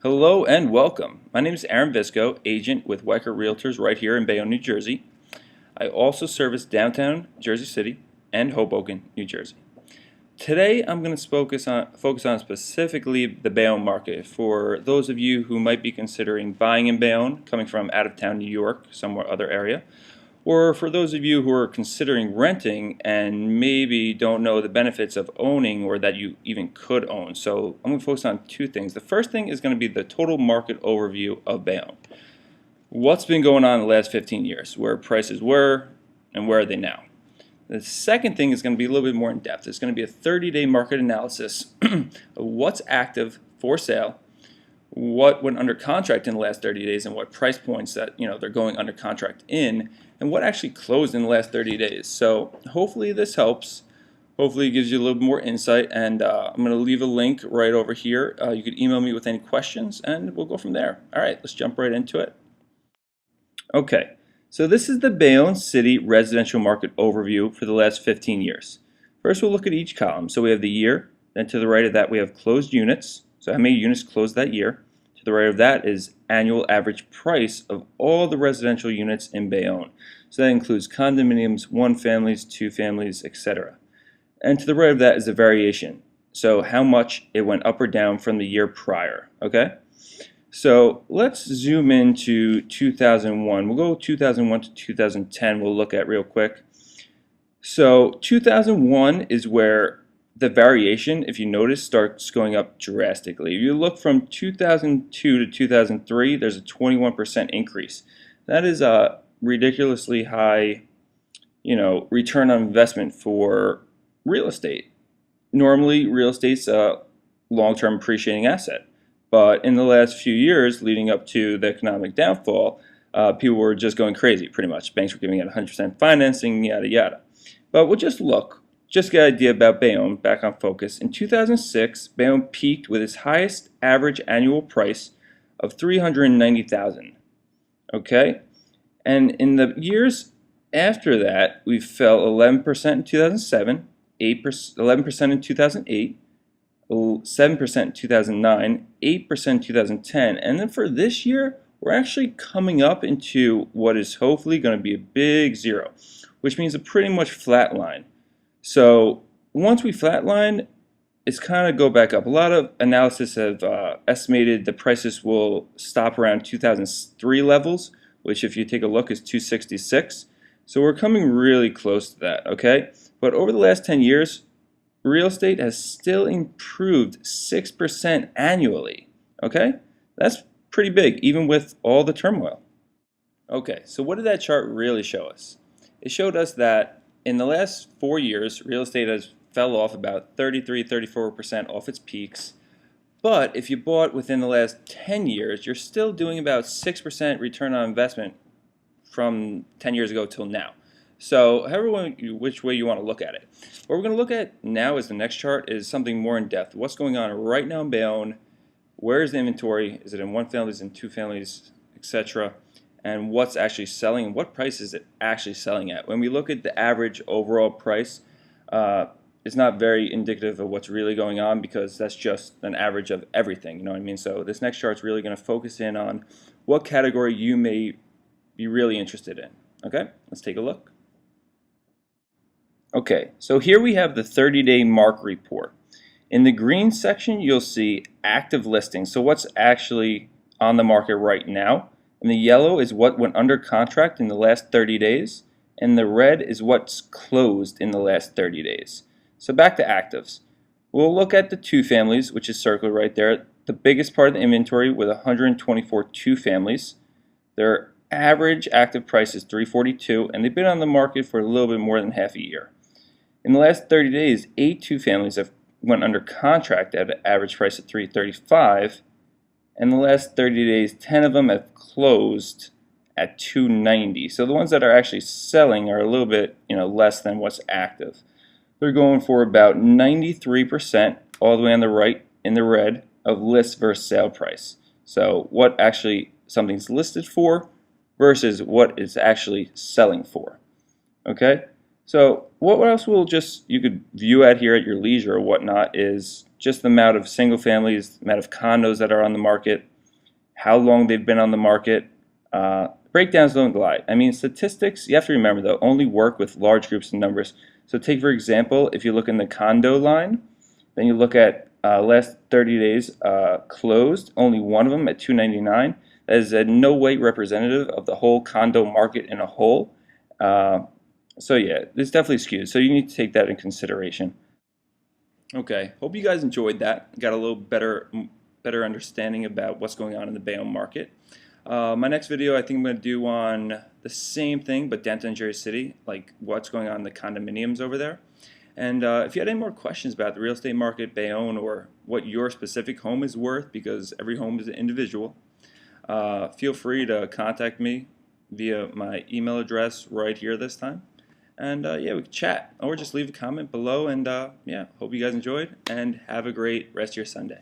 Hello and welcome. My name is Aaron Visco, agent with Weicker Realtors right here in Bayonne, New Jersey. I also service downtown Jersey City and Hoboken, New Jersey. Today I'm going to focus on specifically the Bayonne market for those of you who might be considering buying in Bayonne, coming from out of town New York, somewhere other area, or for those of you who are considering renting and maybe don't know the benefits of owning or that you even could own. So I'm going to focus on two things. The first thing is going to be the total market overview of Bayonne. What's been going on in the last 15 years? Where prices were and where are they now? The second thing is going to be a little bit more in depth. It's going to be a 30-day market analysis of what's active for sale, what went under contract in the last 30 days, and what price points that they're going under contract in, and what actually closed in the last 30 days. So hopefully this helps. Hopefully it gives you a little more insight, and I'm going to leave a link right over here. You could email me with any questions, and we'll go from there. All right, let's jump right into it. Okay, so this is the Bayonne City residential market overview for the last 15 years. First, we'll look at each column. So we have the year, then to the right of that we have closed units. So how many units closed that year? To the right of that is annual average price of all the residential units in Bayonne. So that includes condominiums, one families, two families, etc. And to the right of that is the variation. So how much it went up or down from the year prior, okay? So let's zoom into 2001. We'll go 2001 to 2010 we'll look at real quick. So 2001 is where the variation, if you notice, starts going up drastically. If you look from 2002 to 2003, there's a 21% increase. That is a ridiculously high, return on investment for real estate. Normally, real estate's a long-term appreciating asset. But in the last few years leading up to the economic downfall, people were just going crazy pretty much. Banks were giving out 100% financing, yada yada. But we'll just get an idea about Bayonne, back on focus. In 2006, Bayonne peaked with its highest average annual price of $390,000. Okay? And in the years after that, we fell 11% in 2007, 11% in 2008, 7% in 2009, 8% in 2010, and then for this year, we're actually coming up into what is hopefully going to be a big zero, which means a pretty much flat line. So once we flatline, it's kind of go back up. A lot of analysis have estimated the prices will stop around 2003 levels, which if you take a look is 266. So we're coming really close to that, okay? But over the last 10 years, real estate has still improved 6% annually, okay? That's pretty big, even with all the turmoil. Okay, so what did that chart really show us? It showed us that in the last 4 years, real estate has fell off about 33-34% off its peaks. But if you bought within the last 10 years, you're still doing about 6% return on investment from 10 years ago till now. So which way you want to look at it. What we're going to look at now is the next chart is something more in depth. What's going on right now in Bayonne? Where is the inventory? Is it in one families, in two families, etc.? And what's actually selling and what price is it actually selling at? When we look at the average overall price, it's not very indicative of what's really going on because that's just an average of everything, you know what I mean? So this next chart is really going to focus in on what category you may be really interested in. Okay, let's take a look. Okay, so here we have the 30-day mark report. In the green section, you'll see active listings. So what's actually on the market right now. And the yellow is what went under contract in the last 30 days. And the red is what's closed in the last 30 days. So back to actives. We'll look at the two families, which is circled right there. The biggest part of the inventory with 124 two families. Their average active price is $342, and they've been on the market for a little bit more than half a year. In the last 30 days, 8 two families have went under contract at an average price of $335. In the last 30 days, 10 of them have closed at $290. So the ones that are actually selling are a little bit, less than what's active. They're going for about 93%, all the way on the right in the red, of list versus sale price. So what actually something's listed for versus what it's actually selling for. Okay? So what else you could view at here at your leisure or whatnot is just the amount of single families, the amount of condos that are on the market, how long they've been on the market. Breakdowns don't lie. I mean, statistics, you have to remember though, only work with large groups of numbers. So take for example, if you look in the condo line, then you look at last 30 days closed, only one of them at 299. That is in no way representative of the whole condo market in a whole. So yeah, it's definitely skewed. So you need to take that in consideration. Okay, hope you guys enjoyed that. Got a little better understanding about what's going on in the Bayonne market. My next video I think I'm going to do on the same thing but downtown Jersey City, like what's going on in the condominiums over there. And if you had any more questions about the real estate market, Bayonne, or what your specific home is worth, because every home is an individual, feel free to contact me via my email address right here this time. And yeah, we can chat or just leave a comment below. And yeah, hope you guys enjoyed and have a great rest of your Sunday.